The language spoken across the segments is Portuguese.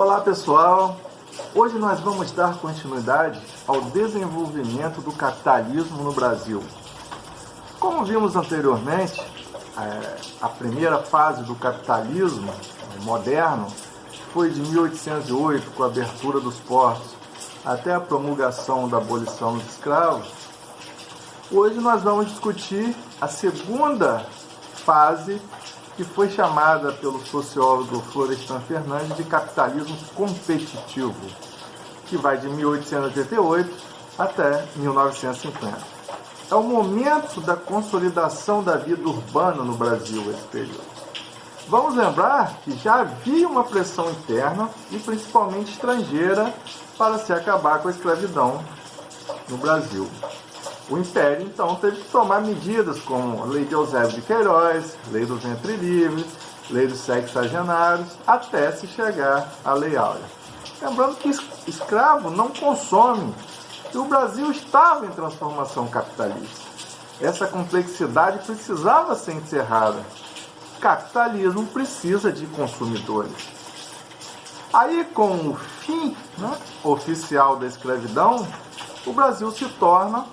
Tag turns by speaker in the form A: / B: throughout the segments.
A: Olá pessoal, hoje nós vamos dar continuidade ao desenvolvimento do capitalismo no Brasil. Como vimos anteriormente, a primeira fase do capitalismo moderno foi de 1808, com a abertura dos portos, até a promulgação da abolição dos escravos. Hoje nós vamos discutir a segunda fase, que foi chamada pelo sociólogo Florestan Fernandes de capitalismo competitivo, que vai de 1888 até 1950. É o momento da consolidação da vida urbana no Brasil, esse período. Vamos lembrar que já havia uma pressão interna e principalmente estrangeira para se acabar com a escravidão no Brasil. O Império, então, teve que tomar medidas como a Lei de Eusébio de Queiroz, Lei do Ventre Livre, Lei dos Sexagenários, até se chegar à Lei Áurea. Lembrando que escravo não consome, e o Brasil estava em transformação capitalista. Essa complexidade precisava ser encerrada. Capitalismo precisa de consumidores. Aí, com o fim oficial da escravidão, o Brasil se torna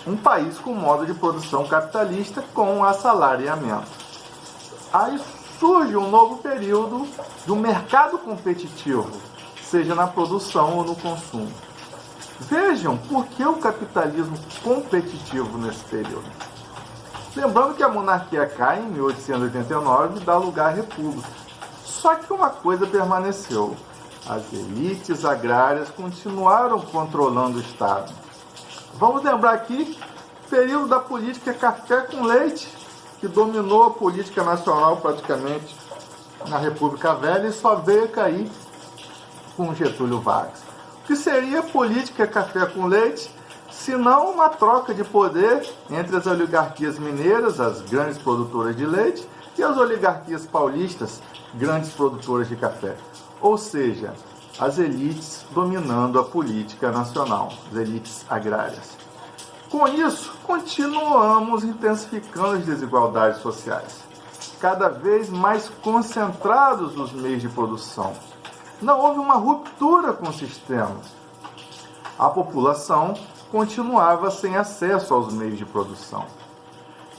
A: um país com modo de produção capitalista com assalariamento. Aí surge um novo período do mercado competitivo, seja na produção ou no consumo. Vejam por que o capitalismo competitivo nesse período. Lembrando que a monarquia cai em 1889 e dá lugar à república. Só que uma coisa permaneceu: as elites agrárias continuaram controlando o Estado. Vamos lembrar aqui o período da política café com leite, que dominou a política nacional praticamente na República Velha e só veio cair com Getúlio Vargas. O que seria política café com leite, se não uma troca de poder entre as oligarquias mineiras, as grandes produtoras de leite, e as oligarquias paulistas, grandes produtoras de café? Ou seja, as elites dominando a política nacional, as elites agrárias. Com isso, continuamos intensificando as desigualdades sociais, cada vez mais concentrados nos meios de produção. Não houve uma ruptura com o sistema. A população continuava sem acesso aos meios de produção.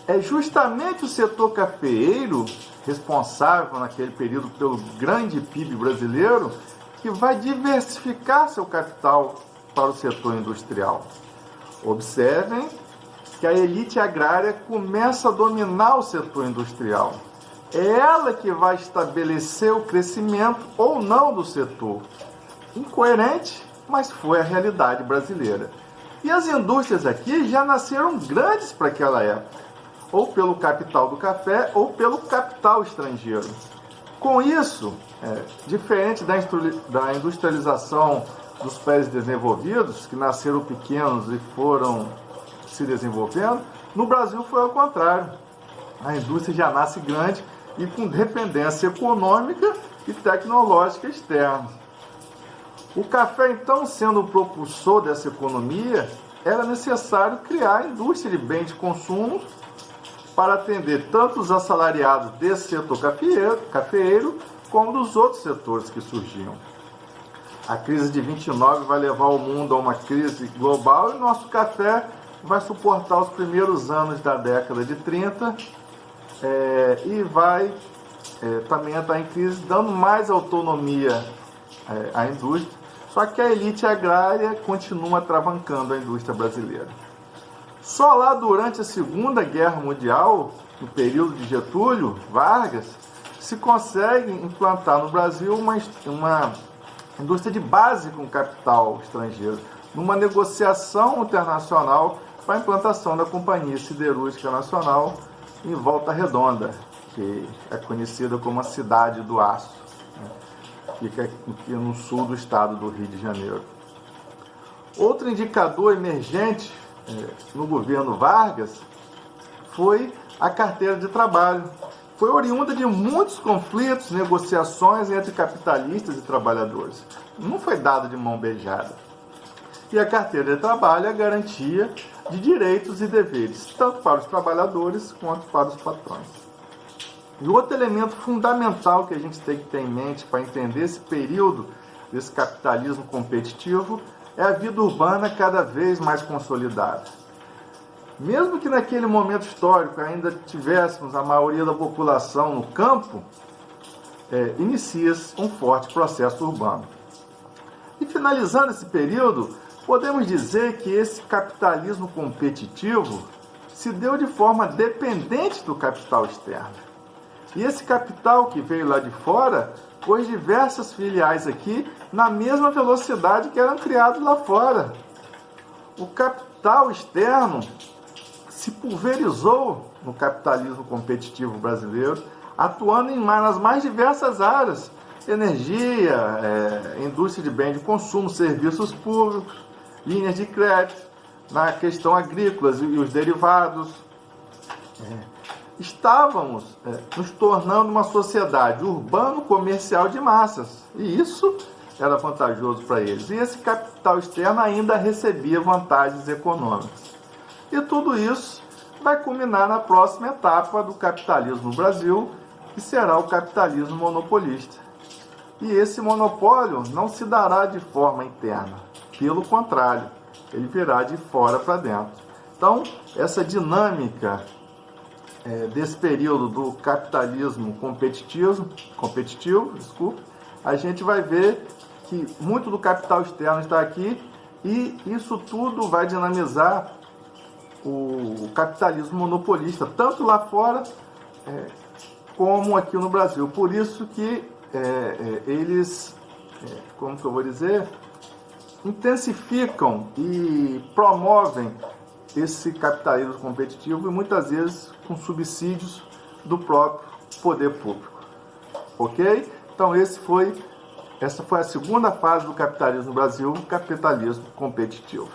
A: É justamente o setor cafeeiro, responsável naquele período pelo grande PIB brasileiro, que vai diversificar seu capital para o setor industrial. Observem que a elite agrária começa a dominar o setor industrial. É ela que vai estabelecer o crescimento ou não do setor. Incoerente, mas foi a realidade brasileira. E as indústrias aqui já nasceram grandes para aquela época, ou pelo capital do café ou pelo capital estrangeiro. Com isso, diferente da industrialização dos países desenvolvidos, que nasceram pequenos e foram se desenvolvendo, no Brasil foi ao contrário. A indústria já nasce grande e com dependência econômica e tecnológica externa. O café, então, sendo o propulsor dessa economia, era necessário criar a indústria de bens de consumo para atender tanto os assalariados desse setor cafeeiro, como dos outros setores que surgiam. A crise de 29 vai levar o mundo a uma crise global e nosso café vai suportar os primeiros anos da década de 30 e vai também entrar em crise, dando mais autonomia à indústria, só que a elite agrária continua travancando a indústria brasileira. Só lá durante a Segunda Guerra Mundial, no período de Getúlio Vargas, se consegue implantar no Brasil uma indústria de base com capital estrangeiro, numa negociação internacional para a implantação da Companhia Siderúrgica Nacional em Volta Redonda, que é conhecida como a Cidade do Aço, fica aqui no sul do estado do Rio de Janeiro. Outro indicador emergente no governo Vargas foi a carteira de trabalho. Foi oriunda de muitos conflitos, negociações entre capitalistas e trabalhadores. Não foi dada de mão beijada. E a carteira de trabalho é a garantia de direitos e deveres, tanto para os trabalhadores quanto para os patrões. E outro elemento fundamental que a gente tem que ter em mente para entender esse período desse capitalismo competitivo é a vida urbana cada vez mais consolidada. Mesmo que naquele momento histórico ainda tivéssemos a maioria da população no campo, inicia-se um forte processo urbano. E finalizando esse período, podemos dizer que esse capitalismo competitivo se deu de forma dependente do capital externo. E esse capital que veio lá de fora pôs diversas filiais aqui na mesma velocidade que eram criados lá fora. O capital externo se pulverizou no capitalismo competitivo brasileiro, atuando nas mais diversas áreas: energia, indústria de bens de consumo, serviços públicos, linhas de crédito, na questão agrícola e os derivados. Estávamos nos tornando uma sociedade urbano-comercial de massas, e isso era vantajoso para eles. E esse capital externo ainda recebia vantagens econômicas. E tudo isso vai culminar na próxima etapa do capitalismo no Brasil, que será o capitalismo monopolista. E esse monopólio não se dará de forma interna, pelo contrário, ele virá de fora para dentro. Então, essa dinâmica desse período do capitalismo competitivo, a gente vai ver que muito do capital externo está aqui, e isso tudo vai dinamizar o capitalismo monopolista, tanto lá fora como aqui no Brasil. Por isso que eles, como que eu vou dizer, intensificam e promovem esse capitalismo competitivo, e muitas vezes com subsídios do próprio poder público. Ok? Então essa foi a segunda fase do capitalismo no Brasil, o capitalismo competitivo.